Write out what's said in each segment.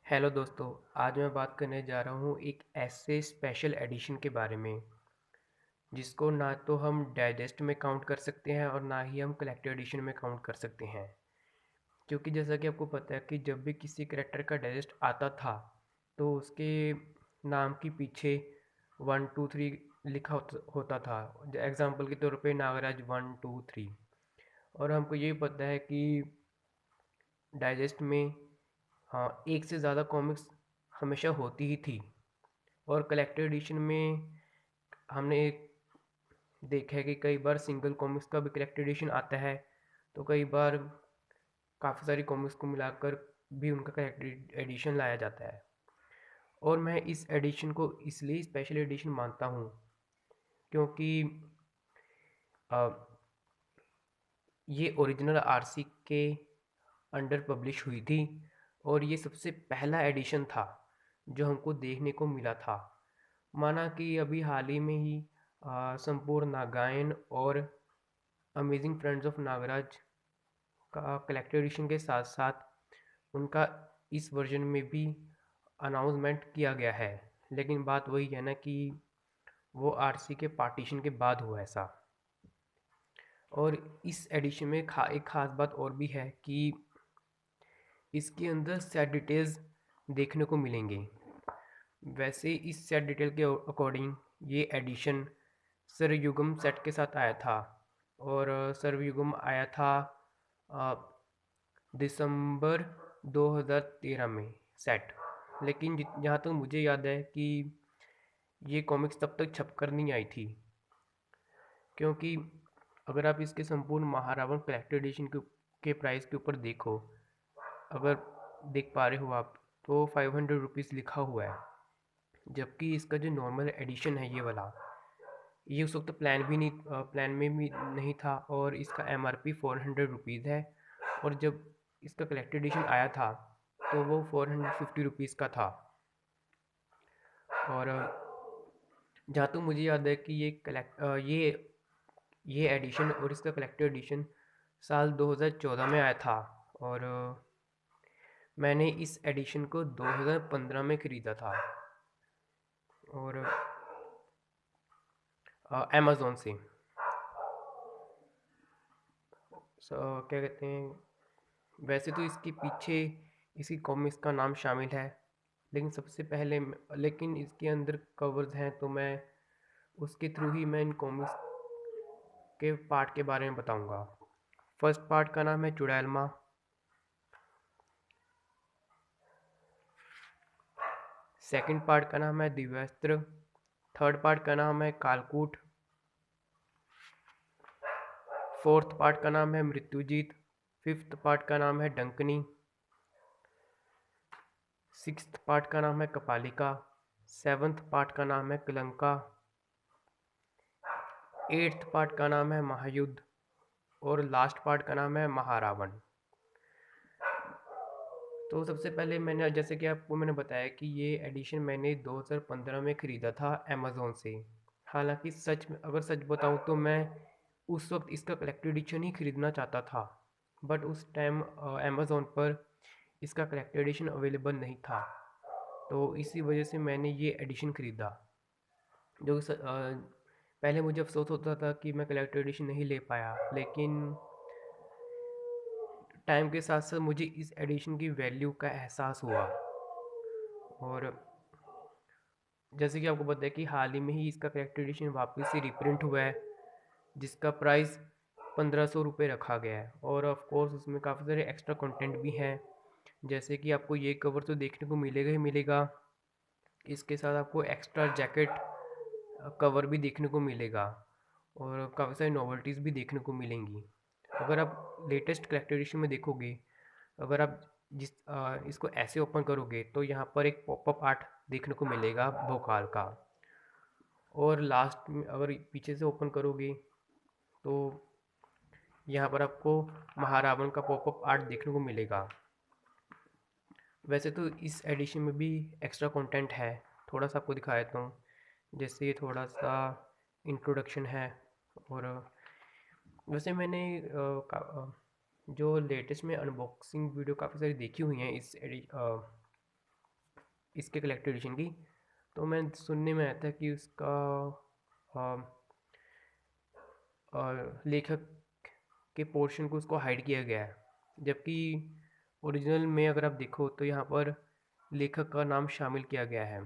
Hello दोस्तों। आज मैं बात करने जा रहा हूँ एक ऐसे स्पेशल एडिशन के बारे में जिसको ना तो हम डाइजेस्ट में काउंट कर सकते हैं और ना ही हम कलेक्टर एडिशन में काउंट कर सकते हैं। क्योंकि जैसा कि आपको पता है कि जब भी किसी करेक्टर का डाइजेस्ट आता था तो उसके नाम के पीछे 1 2 3 लिखा होता था। एग्जाम्पल के तौर पे नागराज 1 2 3। और हमको ये पता है कि डाइजेस्ट में हाँ एक से ज़्यादा कॉमिक्स हमेशा होती ही थी। और कलेक्टर एडिशन में हमने एक देखा है कि कई बार सिंगल कॉमिक्स का भी कलेक्टर एडिशन आता है, तो कई बार काफ़ी सारी कॉमिक्स को मिलाकर भी उनका कलेक्टर एडिशन लाया जाता है। और मैं इस एडिशन को इसलिए स्पेशल एडिशन मानता हूँ क्योंकि अ, ये ओरिजिनल आरसी के अंडर पब्लिश हुई थी और ये सबसे पहला एडिशन था जो हमको देखने को मिला था। माना कि अभी हाल ही में ही संपूर्ण नागायन और अमेजिंग फ्रेंड्स ऑफ नागराज का कलेक्टर एडिशन के साथ साथ उनका इस वर्जन में भी अनाउंसमेंट किया गया है। लेकिन बात वही है ना कि वो आरसी के पार्टीशन के बाद हुआ ऐसा। और इस एडिशन में एक ख़ास बात और भी है कि इसके अंदर सेट डिटेल्स देखने को मिलेंगे। वैसे इस सेट डिटेल के अकॉर्डिंग ये एडिशन सरयुगम सेट के साथ आया था। और सरयुगम आया था अ, दिसंबर 2013 में सेट। लेकिन जहाँ तक मुझे याद है कि ये कॉमिक्स तब तक छपकर नहीं आई थी। क्योंकि अगर आप इसके संपूर्ण महारावण कलेक्टर एडिशन के प्राइस के ऊपर देखो, अगर देख पा रहे हो आप, तो 500 रुपीज़ लिखा हुआ है। जबकि इसका जो नॉर्मल एडिशन है ये वाला, ये उस वक्त प्लान में भी नहीं था और इसका एमआरपी 400 रुपीज़ है। और जब इसका कलेक्टेड एडिशन आया था तो वो 450 रुपीज़ का था। और जहाँ तक मुझे याद है कि ये एडिशन और इसका कलेक्टेड एडिशन साल 2014 में आया था। और मैंने इस एडिशन को 2015 में ख़रीदा था और अमेज़ोन से। क्या कहते हैं, वैसे तो इसके पीछे इसी कॉमिक्स का नाम शामिल है, लेकिन सबसे पहले लेकिन इसके अंदर कवर्स हैं तो मैं उसके थ्रू ही मैं इन कॉमिक्स के पार्ट के बारे में बताऊंगा। फर्स्ट पार्ट का नाम है चुड़ैलमा। सेकंड पार्ट का नाम है दिव्यास्त्र। थर्ड पार्ट का नाम है कालकूट। फोर्थ पार्ट का नाम है मृत्युजीत। फिफ्थ पार्ट का नाम है डंकनी। सिक्स्थ पार्ट का नाम है कपालिका। सेवन्थ पार्ट का नाम है कलंका। एट्थ पार्ट का नाम है महायुद्ध। और लास्ट पार्ट का नाम है महारावण। तो सबसे पहले मैंने, जैसे कि आपको मैंने बताया कि ये एडिशन मैंने 2015 में ख़रीदा था अमेज़ोन से। हालांकि अगर सच बताऊं तो मैं उस वक्त इसका कलेक्टेड एडिशन ही ख़रीदना चाहता था, बट उस टाइम अमेज़ोन पर इसका कलेक्टेड एडिशन अवेलेबल नहीं था। तो इसी वजह से मैंने ये एडिशन ख़रीदा। पहले मुझे अफसोस होता था कि मैं कलेक्टेड एडिशन नहीं ले पाया, लेकिन टाइम के साथ साथ मुझे इस एडिशन की वैल्यू का एहसास हुआ। और जैसे कि आपको पता है कि हाल ही में ही इसका कलेक्टेड एडिशन वापस से रिप्रिंट हुआ है, जिसका प्राइस 1500 रुपये रखा गया है। और ऑफ कोर्स उसमें काफ़ी सारे एक्स्ट्रा कंटेंट भी हैं, जैसे कि आपको ये कवर तो देखने को मिलेगा ही मिलेगा, इसके साथ आपको एक्स्ट्रा जैकेट कवर भी देखने को मिलेगा और काफ़ी सारी नॉवेल्टीज़ भी देखने को मिलेंगी। अगर आप लेटेस्ट कलेक्टर एडिशन में देखोगे, अगर आप इसको ऐसे ओपन करोगे तो यहाँ पर एक पॉपअप आर्ट देखने को मिलेगा भोकाल का। और लास्ट में अगर पीछे से ओपन करोगे तो यहाँ पर आपको महारावण का पॉपअप आर्ट देखने को मिलेगा। वैसे तो इस एडिशन में भी एक्स्ट्रा कंटेंट है, थोड़ा सा आपको दिखा देता हूँ। जैसे ये थोड़ा सा इंट्रोडक्शन है। और वैसे मैंने जो लेटेस्ट में अनबॉक्सिंग वीडियो काफ़ी सारी देखी हुई हैं इस इसके कलेक्टेड एडिशन की। तो मैं सुनने में आया था कि उसका अ, लेखक के पोर्शन को उसको हाइड किया गया है, जबकि ओरिजिनल में अगर आप देखो तो यहाँ पर लेखक का नाम शामिल किया गया है।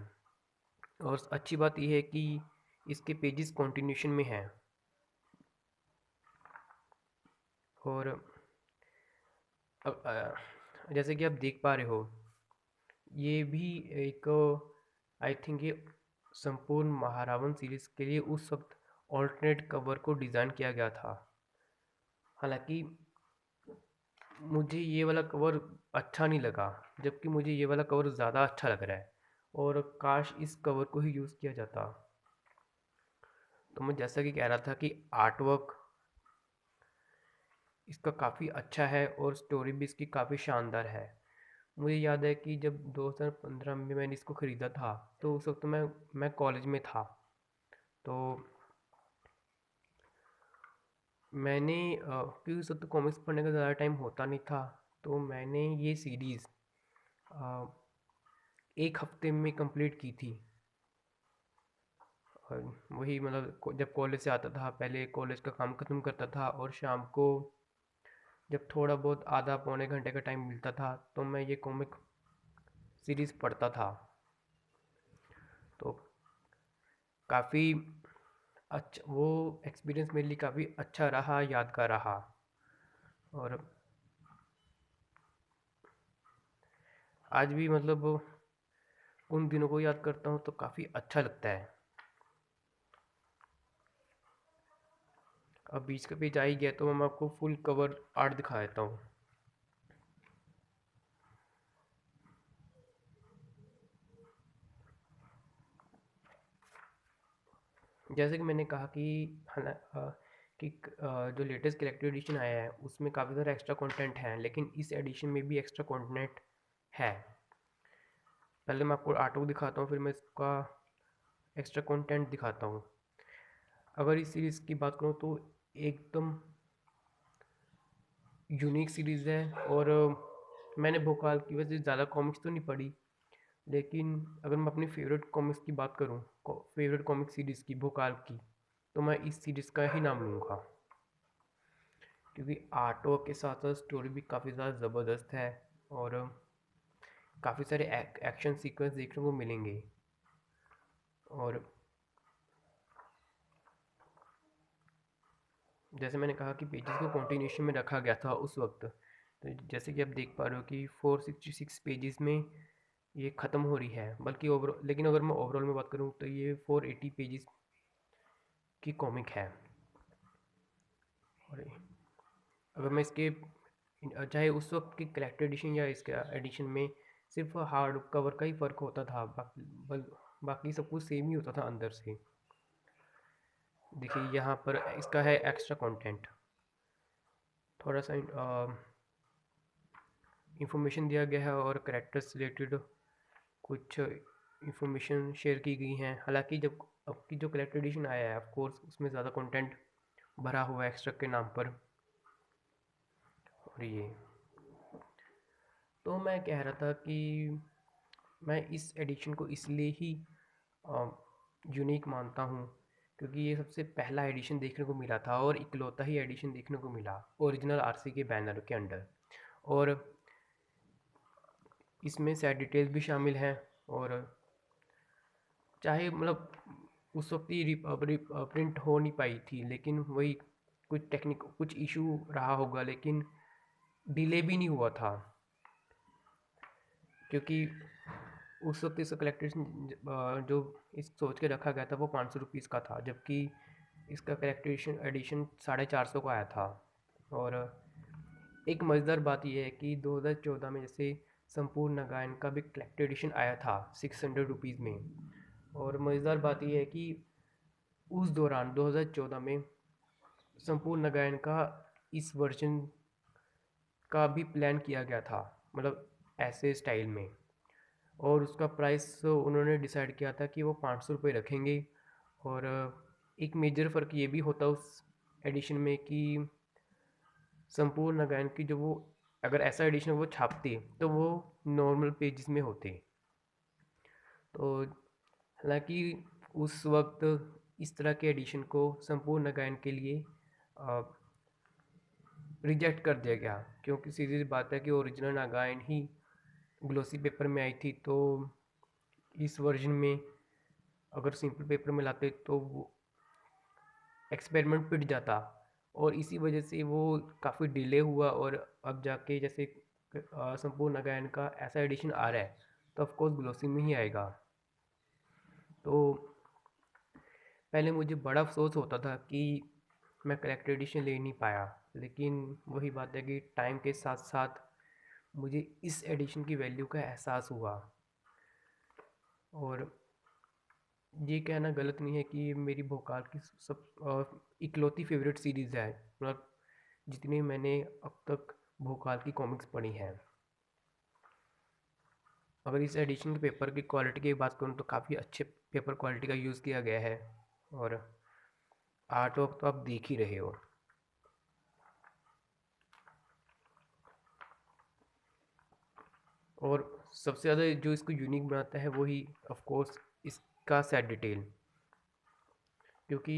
और अच्छी बात यह है कि इसके पेजेस कंटिन्यूशन में हैं। और जैसे कि आप देख पा रहे हो, ये भी एक, आई थिंक ये संपूर्ण महारावण सीरीज के लिए उस वक्त ऑल्टरनेट कवर को डिज़ाइन किया गया था। हालांकि मुझे ये वाला कवर अच्छा नहीं लगा, जबकि मुझे ये वाला कवर ज़्यादा अच्छा लग रहा है, और काश इस कवर को ही यूज़ किया जाता। तो मैं जैसा कि कह रहा था कि आर्ट वर्क इसका काफ़ी अच्छा है और स्टोरी भी इसकी काफ़ी शानदार है। मुझे याद है कि जब 2015 में मैंने इसको ख़रीदा था, तो उस वक्त मैं कॉलेज में था। तो मैंने क्योंकि उस वक्त कॉमिक्स पढ़ने का ज़्यादा टाइम होता नहीं था, तो मैंने ये सीरीज़ एक हफ्ते में कंप्लीट की थी। और वही मतलब जब कॉलेज से आता था, पहले कॉलेज का काम ख़त्म करता था, और शाम को जब थोड़ा बहुत आधा पौने घंटे का टाइम मिलता था, तो मैं ये कॉमिक सीरीज़ पढ़ता था। तो काफ़ी अच्छा वो एक्सपीरियंस मेरे लिए काफ़ी अच्छा रहा, यादगार रहा। और आज भी मतलब उन दिनों को याद करता हूँ तो काफ़ी अच्छा लगता है। अब बीच का पेज आ ही गया, तो मैं आपको फुल कवर आर्ट दिखा देता हूँ। जैसे कि मैंने कहा कि जो लेटेस्ट कलेक्टेड एडिशन आया है उसमें काफ़ी सारे एक्स्ट्रा कंटेंट हैं, लेकिन इस एडिशन में भी एक्स्ट्रा कंटेंट है। पहले मैं आपको आर्टवर्क दिखाता हूँ, फिर मैं इसका एक्स्ट्रा कंटेंट दिखाता हूँ। अगर इस सीरीज़ की बात करूँ तो एकदम यूनिक सीरीज़ है। और मैंने भोकाल की वजह से ज़्यादा कॉमिक्स तो नहीं पढ़ी, लेकिन अगर मैं अपनी फेवरेट कॉमिक्स की बात करूँ, फेवरेट कॉमिक सीरीज़ की भोकाल की, तो मैं इस सीरीज़ का ही नाम लूँगा, क्योंकि आर्ट वर्क के साथ साथ स्टोरी भी काफ़ी ज़्यादा ज़बरदस्त है, और काफ़ी सारे एक्शन सीक्वेंस देखने को मिलेंगे। और जैसे मैंने कहा कि पेजेस को कंटिन्यूशन में रखा गया था उस वक्त, तो जैसे कि आप देख पा रहे हो कि 466 पेजेस में ये ख़त्म हो रही है, बल्कि ओवरऑल, लेकिन अगर मैं ओवरऑल में बात करूँ तो ये 480 पेजेस की कॉमिक है। और अगर मैं इसके चाहे उस वक्त की कलेक्टर एडिशन या इसके एडिशन में सिर्फ हार्ड कवर का ही फ़र्क होता था, बाकी सब कुछ सेम ही होता था अंदर से। देखिए यहाँ पर इसका है एक्स्ट्रा कंटेंट, थोड़ा सा इंफॉर्मेशन दिया गया है और करेक्टर्स रिलेटेड कुछ इंफॉर्मेशन शेयर की गई हैं। हालांकि जब अब की जो कलेक्टर एडिशन आया है, ऑफ कोर्स उसमें ज़्यादा कंटेंट भरा हुआ है एक्स्ट्रा के नाम पर। और ये तो मैं कह रहा था कि मैं इस एडिशन को इसलिए ही यूनिक मानता हूँ, क्योंकि ये सबसे पहला एडिशन देखने को मिला था और इकलौता ही एडिशन देखने को मिला ओरिजिनल आरसी के बैनर के अंडर। और इसमें सैड डिटेल्स भी शामिल हैं। और चाहे मतलब उस वक्त ही प्रिंट हो नहीं पाई थी, लेकिन वही कुछ इशू रहा होगा, लेकिन डिले भी नहीं हुआ था, क्योंकि उस वक्त इसका कलेक्टेड जो इस सोच के रखा गया था वो 500 रुपीज़ का था, जबकि इसका कलेक्टेड एडिशन 450 का आया था। और एक मज़ेदार बात यह है कि 2014 में जैसे संपूर्ण नगायन का भी कलेक्टेड एडिशन आया था 600 रुपीज़ में। और मज़ेदार बात यह है कि उस दौरान 2014 में संपूर्ण नगायन का इस वर्जन का भी प्लान किया गया था, मतलब ऐसे स्टाइल में। और उसका प्राइस उन्होंने डिसाइड किया था कि वो 500 रुपये रखेंगे। और एक मेजर फ़र्क ये भी होता उस एडिशन में कि संपूर्ण गायन की जो वो, अगर ऐसा एडिशन वो छापते तो वो नॉर्मल पेजेस में होते, तो हालांकि उस वक्त इस तरह के एडिशन को संपूर्ण गायन के लिए रिजेक्ट कर दिया गया, क्योंकि सीधी सी बात है कि ओरिजिनल नागायन ही ग्लोसी पेपर में आई थी। तो इस वर्जन में अगर सिंपल पेपर में लाते तो वो एक्सपेरिमेंट पिट जाता, और इसी वजह से वो काफ़ी डिले हुआ। और अब जाके जैसे संपूर्ण गायन का ऐसा एडिशन आ रहा है, तो ऑफकोर्स ग्लोसी में ही आएगा। तो पहले मुझे बड़ा अफसोस होता था कि मैं कलेक्टर एडिशन ले नहीं पाया, लेकिन वही बात है कि टाइम के साथ साथ मुझे इस एडिशन की वैल्यू का एहसास हुआ। और ये कहना गलत नहीं है कि ये मेरी भोकाल की सब इकलौती फेवरेट सीरीज़ है, मतलब जितनी मैंने अब तक भोकाल की कॉमिक्स पढ़ी हैं। अगर इस एडिशन के पेपर की क्वालिटी की बात करूँ तो काफ़ी अच्छे पेपर क्वालिटी का यूज़ किया गया है, और आर्ट वर्क तो आप देख ही रहे हो। और सबसे ज़्यादा जो इसको यूनिक बनाता है वही ऑफ कोर्स इसका सेट डिटेल, क्योंकि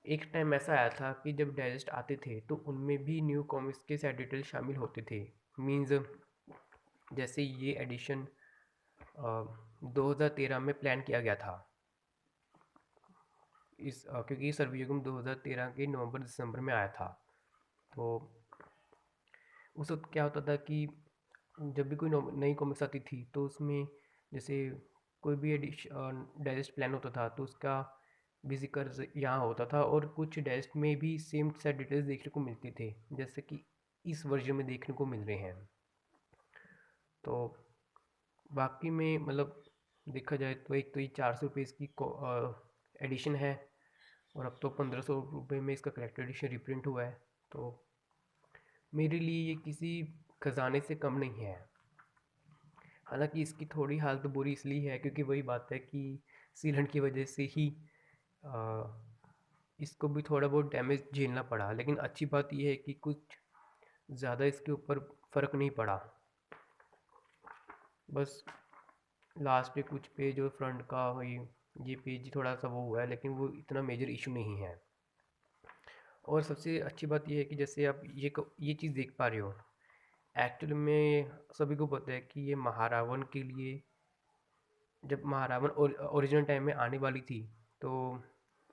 एक टाइम ऐसा आया था कि जब डाइजेस्ट आते थे तो उनमें भी न्यू कॉमिक्स के सेट डिटेल शामिल होते थे। मींस जैसे ये एडिशन 2013 में प्लान किया गया था, क्योंकि सर्वयुगम 2013 के नवंबर दिसंबर में आया था। तो उस वक्त क्या होता था कि जब भी कोई नई कॉमिक्स आती थी तो उसमें जैसे कोई भी एडिशन डाइजेस्ट प्लान होता था तो उसका भी जिक्र यहाँ होता था, और कुछ डाइजेस्ट में भी सेम सेट डिटेल्स देखने को मिलते थे, जैसे कि इस वर्जन में देखने को मिल रहे हैं। तो बाकी में मतलब देखा जाए तो एक तो ये 400 पेज की एडिशन है, और अब तो 1500 रुपये में इसका कलेक्टर एडिशन रिप्रिंट हुआ है। तो मेरे लिए ये किसी खजाने से कम नहीं है। हालांकि इसकी थोड़ी हालत बुरी इसलिए है क्योंकि वही बात है कि सीलन की वजह से ही आ, इसको भी थोड़ा बहुत डैमेज झेलना पड़ा, लेकिन अच्छी बात यह है कि कुछ ज़्यादा इसके ऊपर फ़र्क नहीं पड़ा। बस लास्ट पे कुछ पेज और फ्रंट का वही ये पेज थोड़ा सा वो हुआ है, लेकिन वो इतना मेजर इशू नहीं है। और सबसे अच्छी बात यह है कि जैसे आप ये चीज़ देख पा रहे हो, एक्चुअल में सभी को पता है कि ये महारावण के लिए, जब महारावण ओरिजिनल टाइम में आने वाली थी तो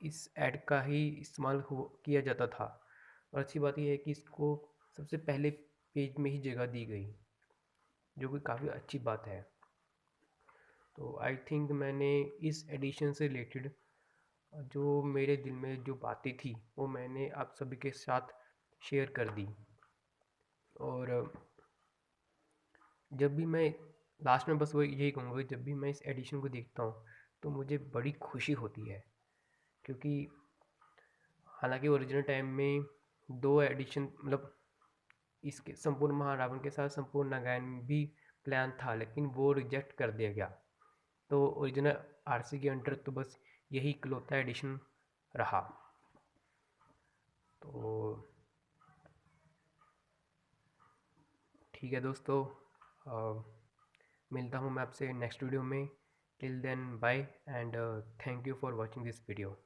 इस ऐड का ही इस्तेमाल किया जाता था। और अच्छी बात यह है कि इसको सबसे पहले पेज में ही जगह दी गई, जो कि काफ़ी अच्छी बात है। तो आई थिंक मैंने इस एडिशन से रिलेटेड जो मेरे दिल में जो बातें थी वो मैंने आप सभी के साथ शेयर कर दी। और जब भी मैं लास्ट में बस वो यही कहूँगा, जब भी मैं इस एडिशन को देखता हूँ तो मुझे बड़ी खुशी होती है, क्योंकि हालांकि ओरिजिनल टाइम में दो एडिशन मतलब इसके संपूर्ण महारावण के साथ संपूर्ण नागायन भी प्लान था, लेकिन वो रिजेक्ट कर दिया गया। तो ओरिजिनल आरसी के अंडर तो बस यही इकलौता एडिशन रहा। तो ठीक है दोस्तों, मिलता हूँ मैं आपसे नेक्स्ट वीडियो में। Till then bye, and thank you for watching this video.